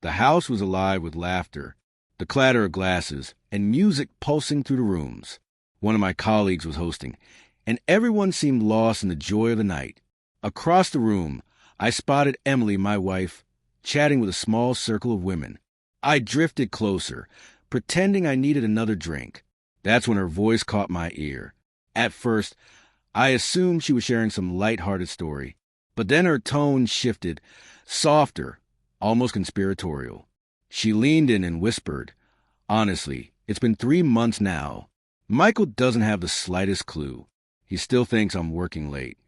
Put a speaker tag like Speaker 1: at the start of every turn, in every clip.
Speaker 1: The house was alive with laughter, the clatter of glasses, and music pulsing through the rooms. One of my colleagues was hosting, and everyone seemed lost in the joy of the night. Across the room, I spotted Emily, my wife, chatting with a small circle of women. I drifted closer, pretending I needed another drink. That's when her voice caught my ear. At first, I assumed she was sharing some light-hearted story, but then her tone shifted, softer, almost conspiratorial. She leaned in and whispered, "Honestly, it's been 3 months now. Michael doesn't have the slightest clue. He still thinks I'm working late."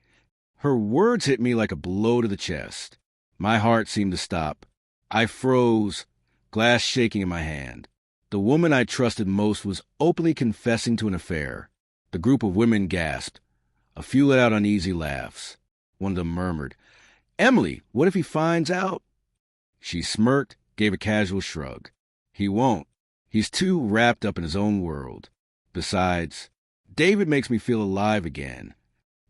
Speaker 1: Her words hit me like a blow to the chest. My heart seemed to stop. I froze, glass shaking in my hand. The woman I trusted most was openly confessing to an affair. The group of women gasped. A few let out uneasy laughs. One of them murmured, "Emily, what if he finds out?" She smirked, gave a casual shrug. "He won't. He's too wrapped up in his own world. Besides, David makes me feel alive again."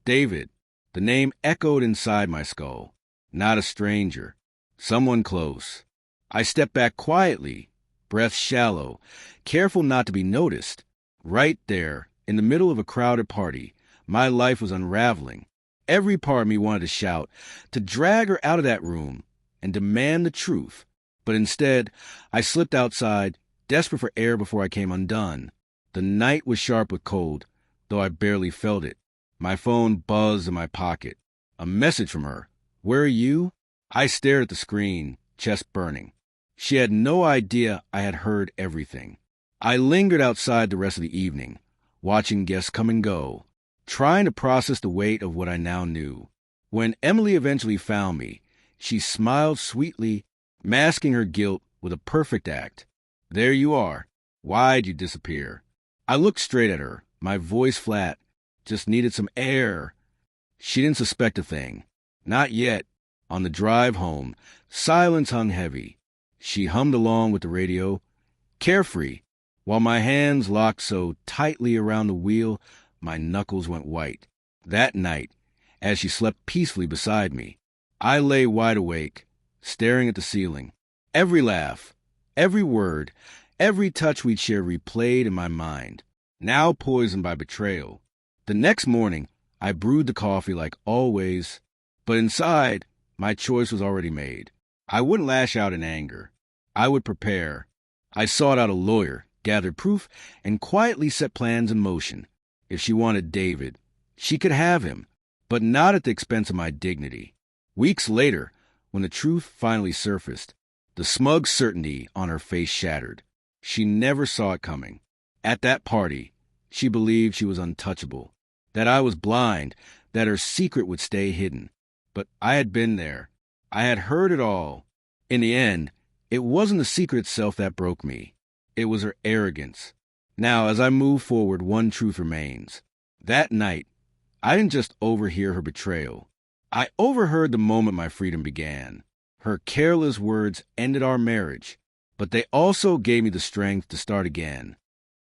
Speaker 1: David. The name echoed inside my skull. Not a stranger. Someone close. I stepped back quietly, breath shallow, careful not to be noticed. Right there, in the middle of a crowded party, my life was unraveling. Every part of me wanted to shout, to drag her out of that room, and demand the truth. But instead, I slipped outside, desperate for air before I came undone. The night was sharp with cold, though I barely felt it. My phone buzzed in my pocket. A message from her. "Where are you?" I stared at the screen, chest burning. She had no idea I had heard everything. I lingered outside the rest of the evening, watching guests come and go, trying to process the weight of what I now knew. When Emily eventually found me, she smiled sweetly, masking her guilt with a perfect act. "There you are. Why'd you disappear?" I looked straight at her, my voice flat. "Just needed some air." She didn't suspect a thing. Not yet. On the drive home, silence hung heavy. She hummed along with the radio, carefree, while my hands locked so tightly around the wheel, my knuckles went white. That night, as she slept peacefully beside me, I lay wide awake, staring at the ceiling. Every laugh, every word, every touch we'd shared replayed in my mind, now poisoned by betrayal. The next morning, I brewed the coffee like always, but inside, my choice was already made. I wouldn't lash out in anger. I would prepare. I sought out a lawyer, gathered proof, and quietly set plans in motion. If she wanted David, she could have him, but not at the expense of my dignity. Weeks later, when the truth finally surfaced, the smug certainty on her face shattered. She never saw it coming. At that party, she believed she was untouchable, that I was blind, that her secret would stay hidden. But I had been there. I had heard it all. In the end, it wasn't the secret itself that broke me. It was her arrogance. Now, as I move forward, one truth remains. That night, I didn't just overhear her betrayal. I overheard the moment my freedom began. Her careless words ended our marriage, but they also gave me the strength to start again.